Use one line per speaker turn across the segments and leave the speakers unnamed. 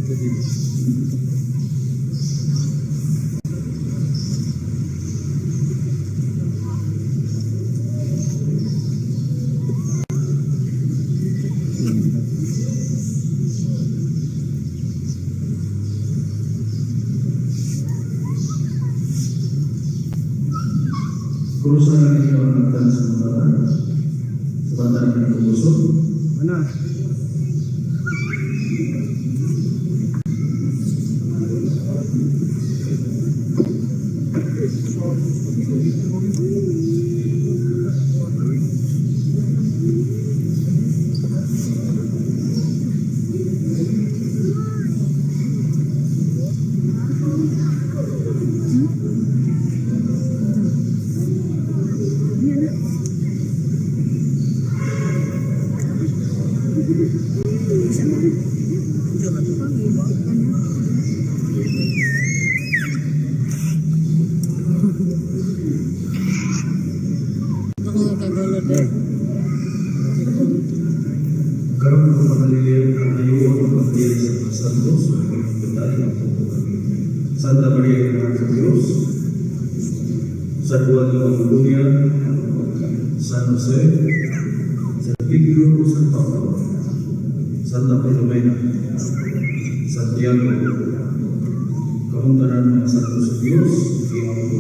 Kurusan ang inyong nagtan sa mga bata, sa bata ng inyong puso. Mana? Karon ko makaliliyan ang ayuon ng pagdiyay sa mga santos o pagkakatayin ang pupo kami. Santa Maria Ina sa Diyos, San Juan de Apolonia, San Jose, San Pedro, San Pablo, Santa Filomena, Santiago, kamuntanan mga santos sa Diyos, iyong po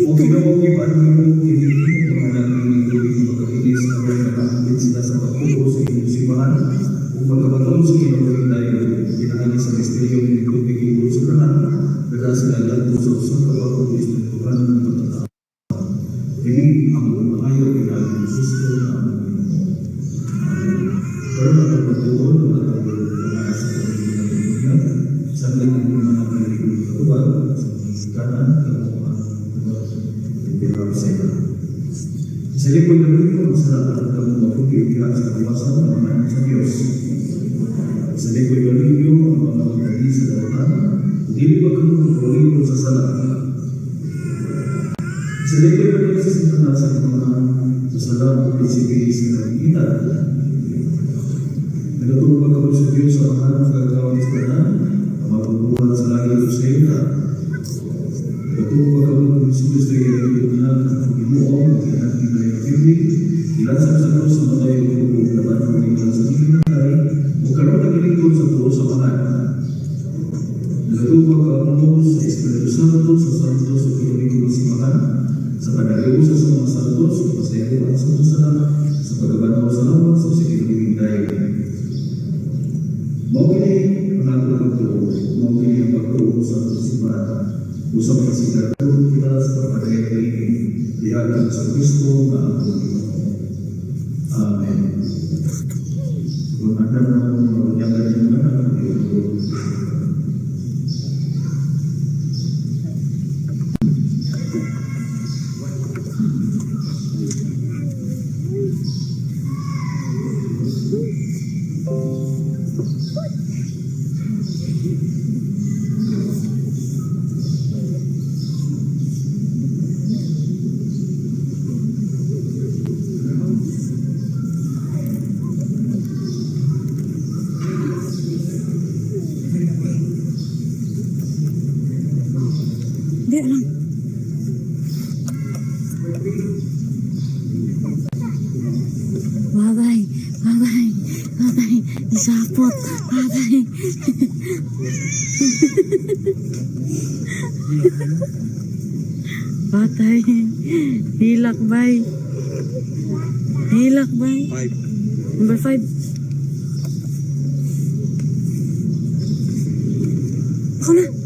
o kinawag-ipan mo kinilig mga natin ng pagkakinis na may nakaakit sila sa pagpupo sa inyong simbahan kung magkabatong sa inyong tayo pinahali sa misteryo ng tubig ibon sa lahat dahil sa lahat sa usang kapag-ulis ng Tuhan ng matatao. Hindi ang umahayo pinahali ng Sisto na pero matapatuon ng matapatuon ng mga sa pagkakinig sa lahat ng mga kanilig ng katuban sa kanan sa likod ng mundo, masarap at kamong mapugi diha sa kawasan ng mga sa Diyos. Sa likod ng mundo, ang mga magdali sa daratan, dili pa kamong mapugi sa sala. Sa likod ng mundo, sa sinana sa mga sasalam at prinsipili sa kagitan. Nagatuwa pa kamong sa Diyos sa mga nagkakawan sa kanan, ang mapupuhan sa lagi ng sayuta. Nagatuwa pa kamong Yesus sa iyong na pag-imuong, ilansan sa Diyos sa mga tayo kung dapat ng ilan sa sinatay o karoon ng ilingkod sa puso sa mahal. Nagatuwa ka mo sa Espiritu Santo sa Santos o kilomiko ng simahan sa panaliusa sa mga Santos o pasayawan sa masalam sa pagabanaw sa lawan sa sikiloming tayo. Mawili ang ato ng tuo, mawili ang pagtuo sa simahan usap sa sigado kita sa pagpapagayay dihagan sa Kristo na ang Amen. Kung ada na menyaga yang mana,
Dia lang. Babay, babay, babay, isapot, babay. Batay, hilak bay. Hilak bay. Number 5. Ako na.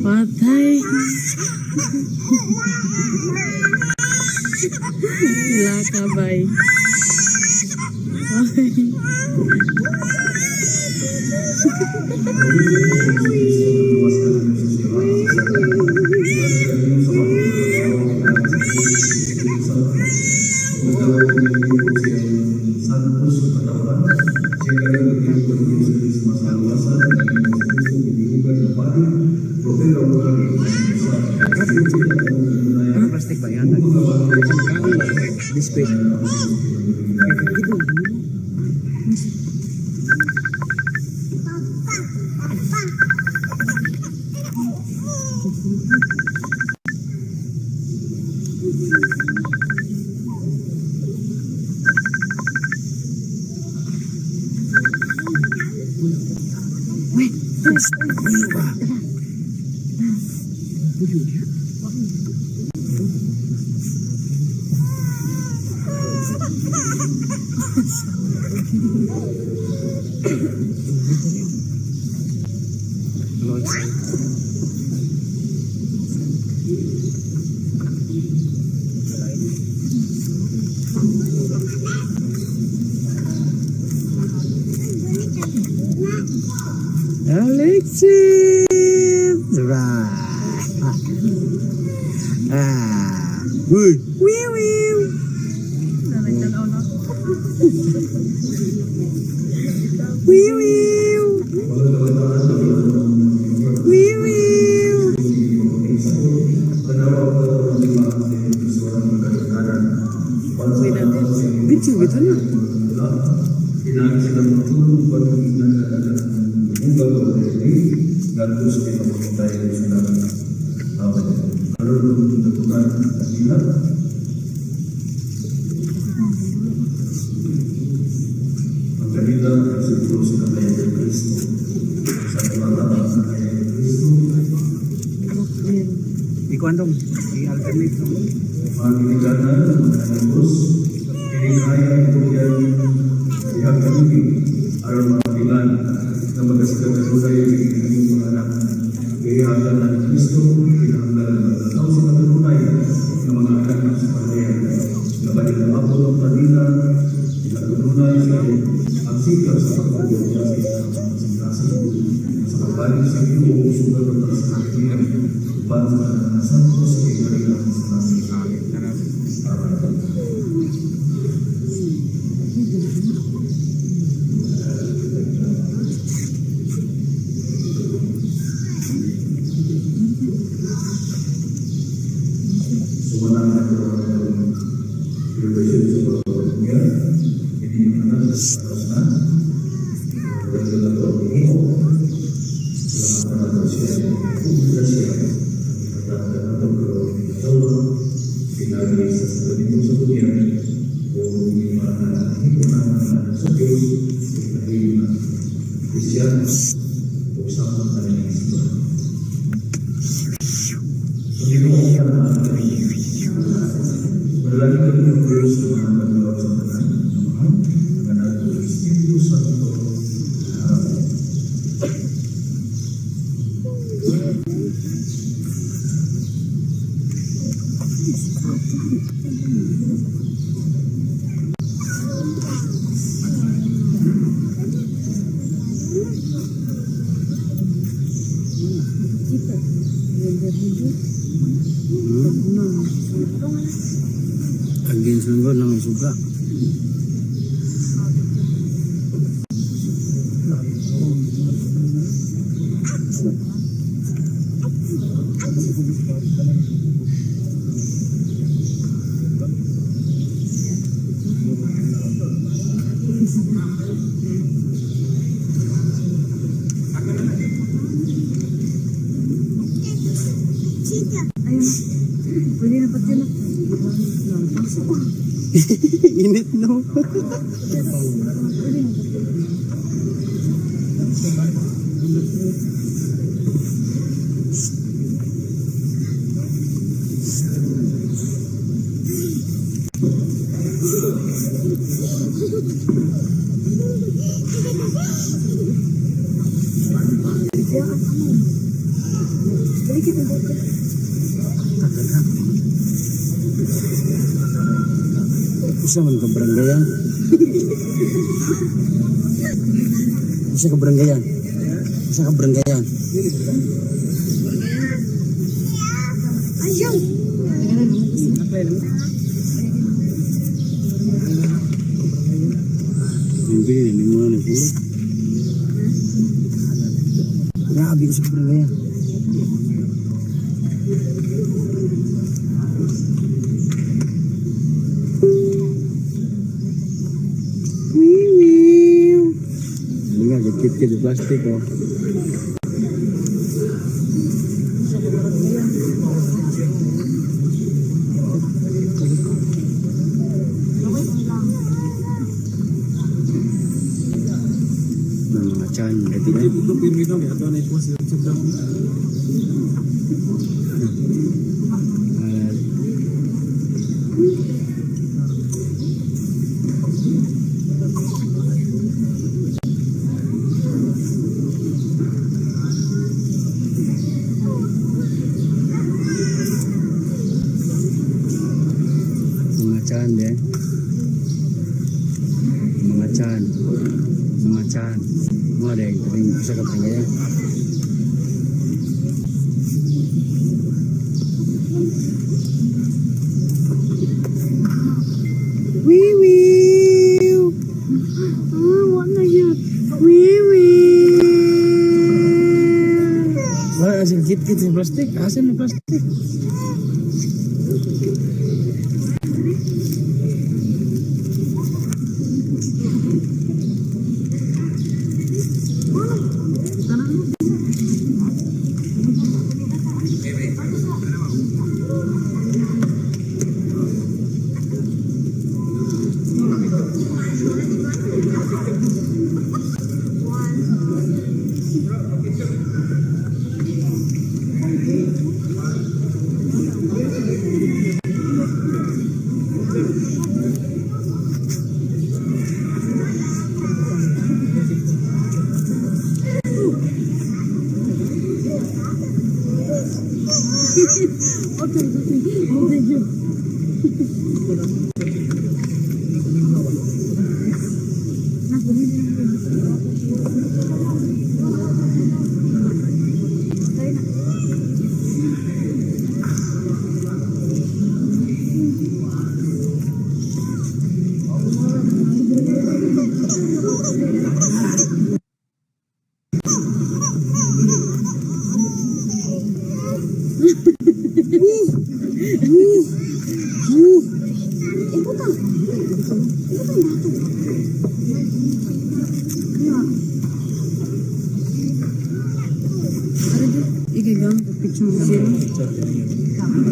Patay. Lakabay.
Ay.
Plastik ba yan? Display. Alexis, right? Wih, wih, wih. Wih, wih. Wih, wih. Bicu, bicu na. Ikuan dong, di alternate dong. Again sunggol lang ang suga. Init no. Bisa man keberanggayan. Bisa keberanggayan. Bisa keberanggayan. Ayo. Ini mana pula? Grabe sa keberanggayan. Gitu plastik oh. Nah, mga tiyan, ganti na. Mga tiyan din. Mga tiyan. Mga tiyan. Mga dahil, tapi bisa kapag ganyan.
Wee wee. What na yun? Wee wee.
Wala asin kit-kit sa plastik. Asin na plastik.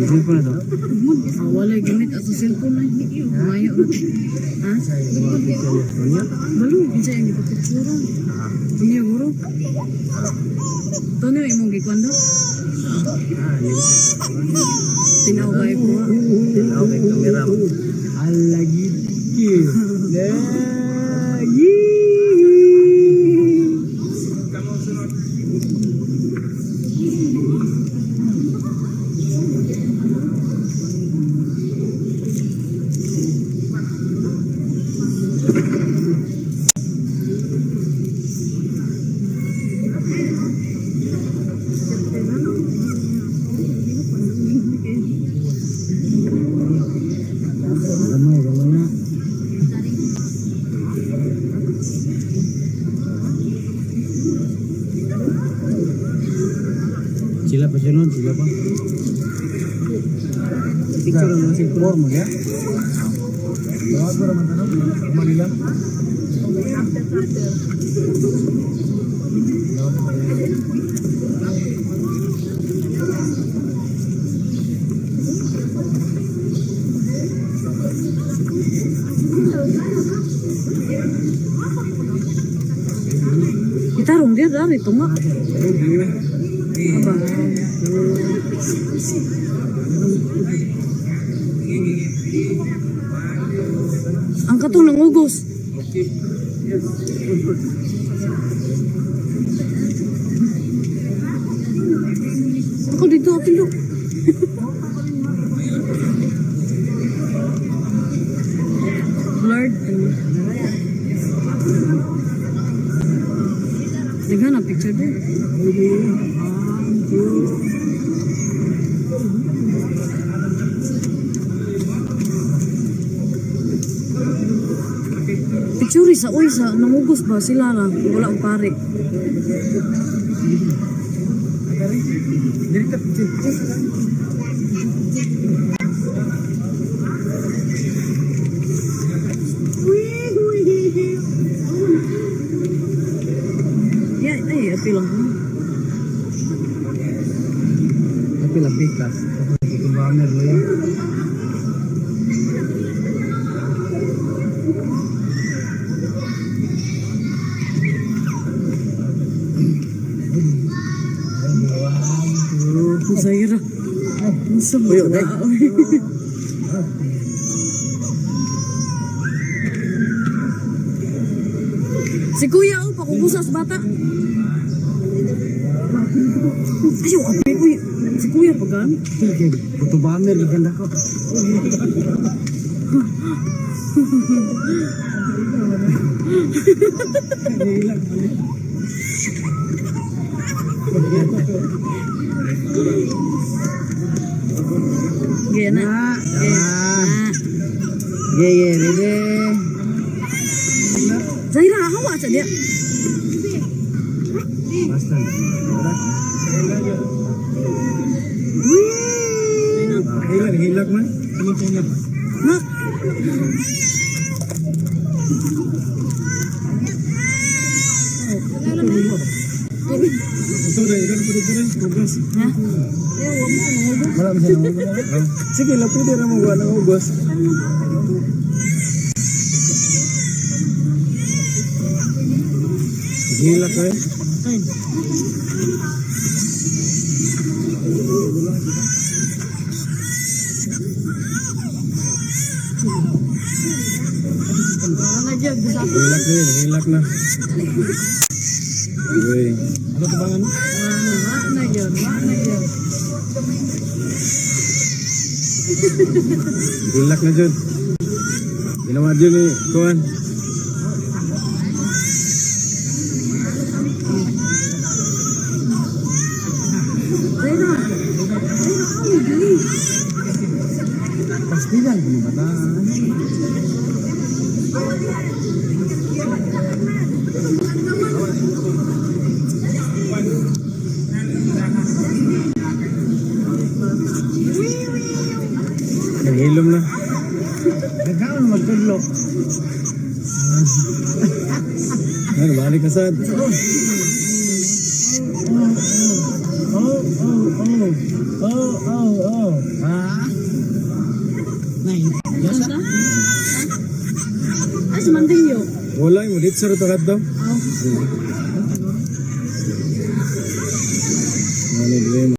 Cellphone na to?
Wala gamit ato cellphone na. Mayo na. Ha? Balo, bisa yang dipapictura. Ini guru. Tono imong gikwando? Tinaw kay po.
Tinaw kay kamera. Alagi. Lagi. Sila pa siya nun, sila pa. Picture lang si form ya. Bawa ko naman tanong, Manila.
Itarong dia dari tunga. Apa? Angkat tuh nang ugos. Ako dito, dito. Blurred. Naghan na picture din. Picture sa uy sa nangugos ba sila na wala ang pare.
pila pikas. Ito ba amer lo yan?
Zaira. Ang sama
Uy,
na. Si Kuya, oh, pakukusa sa bata. Ayaw, api ko. Si Kuya, pagan.
Okay, ito ba amer ganda ko.
Gaya na.
Ye, rede.
Zaira, hawa sa dia.
Basta. Hilag man.
Nak.
Ito rin, ugos.
Ha?
Wala mo siya ng ugos. Sige, lapide na mo wala ng ugos. Hilak ko eh. Hilak na yun, hilak na. Uy. Ano ito bang ano?
Na yun.
Hilak na dyan. Ginawa dyan eh, kuhan.
Zaira. Ay, dali.
Pastilan, bumabata. Naghilom na. Nagkaon na magkudlok. Ano, balik ka sad. Oh.
Ay, si Manding yun.
Wala mo, dito sa rutakat daw.
Oh.